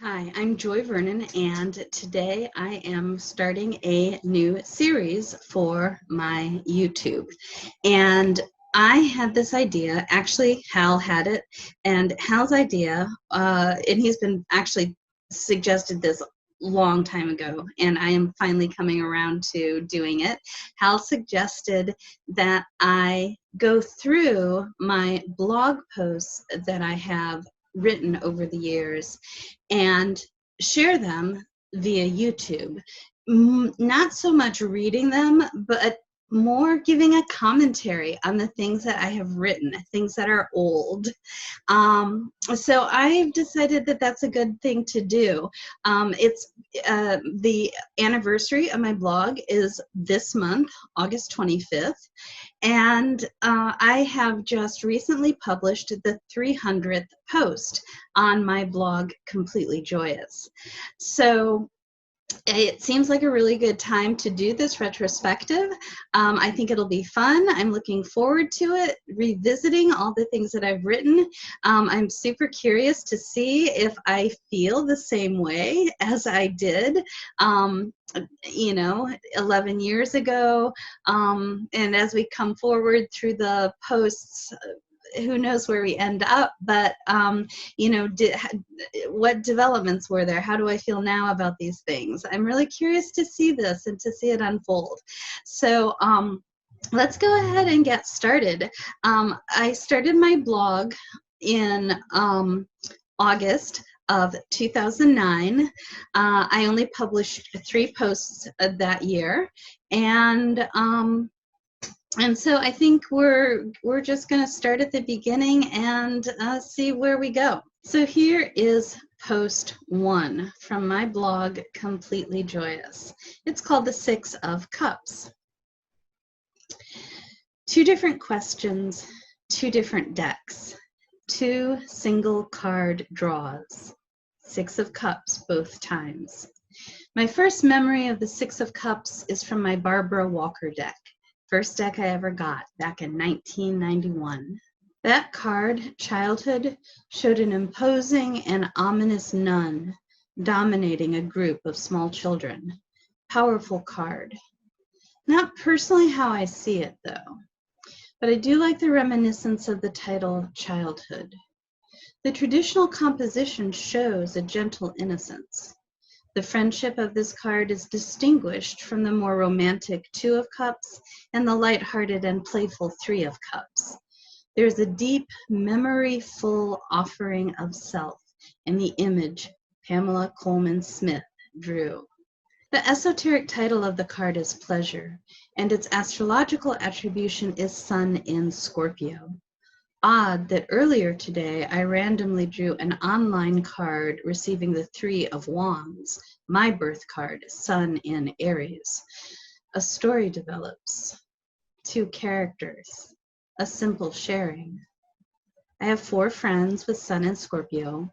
Hi, I'm Joy Vernon, and today I am starting a new series for my YouTube. And I had this idea, actually Hal had it, and Hal's idea, and he's been actually suggested this long time ago, and I am finally coming around to doing it. Hal suggested that I go through my blog posts that I have written over the years and share them via YouTube. Not so much reading them, but more giving a commentary on the things that I have written, things that are old. So I've decided that that's a good thing to do. It's the anniversary of my blog is this month, August 25th. And I have just recently published the 300th post on my blog, Completely Joyous. So it seems like a really good time to do this retrospective. I think it'll be fun. I'm looking forward to it, revisiting all the things that I've written. I'm super curious to see if I feel the same way as I did, 11 years ago. And as we come forward through the posts, who knows where we end up, but what developments were there? How do I feel now about these things? I'm really curious to see this and to see it unfold. So let's go ahead and get started. I started my blog in August of 2009. I only published 3 posts that year, and so I think we're just going to start at the beginning and see where we go. So here is post 1 from my blog, Completely Joyous. It's called the 6 of Cups. 2 different questions, 2 different decks, 2 single card draws. 6 of Cups both times. My first memory of the 6 of Cups is from my Barbara Walker deck. First deck I ever got back in 1991. That card, Childhood, showed an imposing and ominous nun dominating a group of small children. Powerful card. Not personally how I see it, though, but I do like the reminiscence of the title Childhood. The traditional composition shows a gentle innocence. The friendship of this card is distinguished from the more romantic 2 of Cups and the lighthearted and playful 3 of Cups. There's a deep, memory-full offering of self in the image Pamela Coleman Smith drew. The esoteric title of the card is Pleasure, and its astrological attribution is Sun in Scorpio. Odd that earlier today I randomly drew an online card receiving the 3 of Wands, my birth card, Sun in Aries. A story develops. 2 characters. A simple sharing. I have 4 friends with Sun in Scorpio,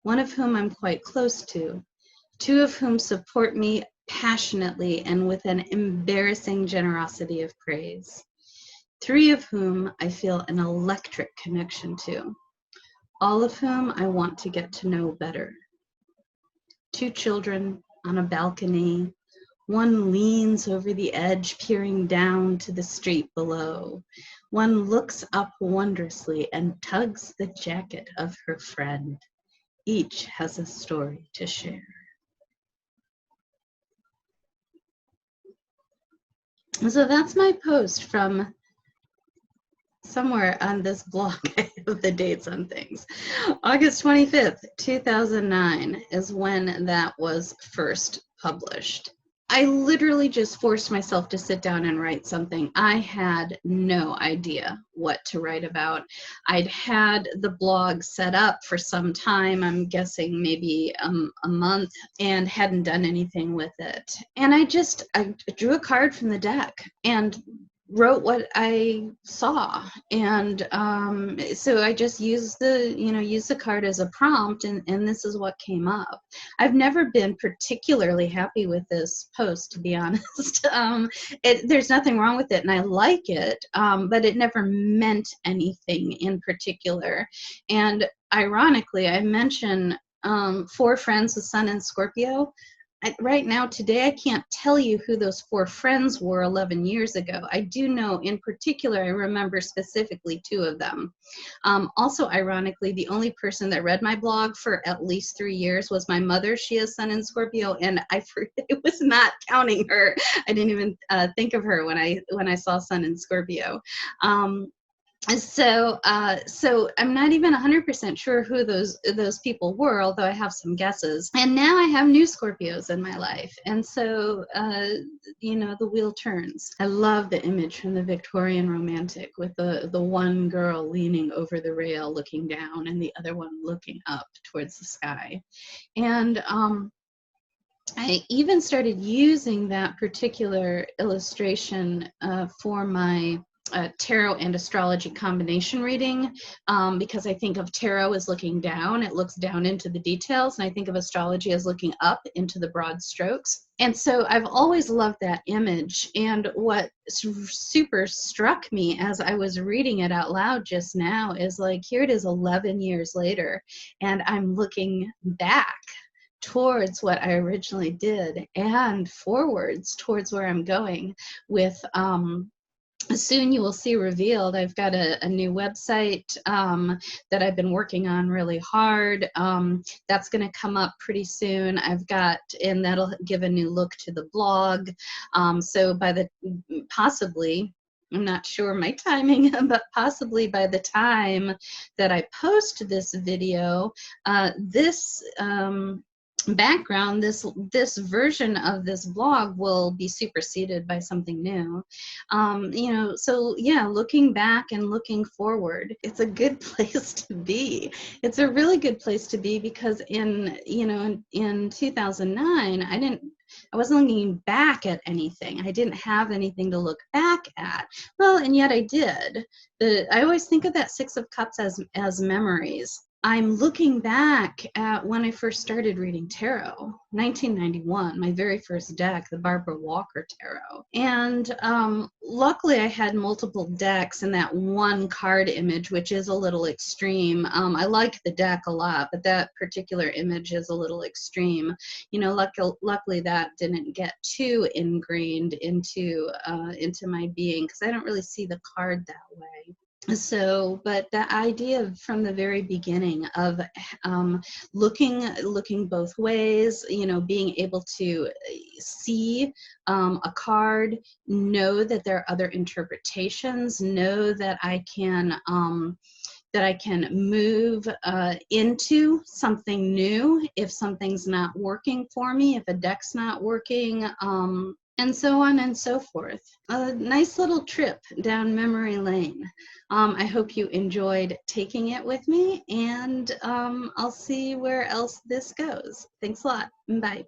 one of whom I'm quite close to, 2 of whom support me passionately and with an embarrassing generosity of praise. 3 of whom I feel an electric connection to, all of whom I want to get to know better. 2 children on a balcony. One leans over the edge, peering down to the street below. One looks up wondrously and tugs the jacket of her friend. Each has a story to share. So that's my post from somewhere on this blog. I have the dates on things. August 25th, 2009 is when that was first published. I literally just forced myself to sit down and write something. I had no idea what to write about. I'd had the blog set up for some time, I'm guessing maybe a month, and hadn't done anything with it. And I drew a card from the deck and wrote what I saw, and so I just used the card as a prompt, and this is what came up. I've never been particularly happy with this post, to be honest. There's nothing wrong with it, and I like it, but it never meant anything in particular. And ironically, I mention 4 friends with Sun in Scorpio. Right now, today, I can't tell you who those 4 friends were 11 years ago. I do know in particular, I remember specifically 2 of them. Also, ironically, the only person that read my blog for at least 3 years was my mother. She has Sun in Scorpio, and it was not counting her. I didn't even think of her when I saw Sun in Scorpio. So I'm not even 100% sure who those people were, although I have some guesses. And now I have new Scorpios in my life, and so the wheel turns. I love the image from the Victorian Romantic with the one girl leaning over the rail looking down, and the other one looking up towards the sky. And I even started using that particular illustration for my tarot and astrology combination reading, because I think of tarot as looking down. It looks down into the details, and I think of astrology as looking up into the broad strokes. And so I've always loved that image. And what super struck me as I was reading it out loud just now is, like, here it is 11 years later, and I'm looking back towards what I originally did and forwards towards where I'm going with soon you will see revealed. I've got a new website that I've been working on really hard. That's going to come up pretty soon. And that'll give a new look to the blog. So possibly, I'm not sure my timing, but possibly by the time that I post this video, this background, this version of this blog will be superseded by something new. So yeah, looking back and looking forward, it's a good place to be. It's a really good place to be, because in 2009, I wasn't looking back at anything. I didn't have anything to look back at. Well, and yet I did. I always think of that 6 of Cups as memories. I'm looking back at when I first started reading tarot, 1991, my very first deck, the Barbara Walker Tarot. And luckily I had multiple decks and that one card image, which is a little extreme. I like the deck a lot, but that particular image is a little extreme. Luckily that didn't get too ingrained into my being, because I don't really see the card that way. So, but the idea from the very beginning of looking both ways, being able to see a card, know that there are other interpretations, know that I can move into something new if something's not working for me, if a deck's not working, and so on and so forth. A nice little trip down memory lane. I hope you enjoyed taking it with me, and I'll see where else this goes. Thanks a lot. Bye.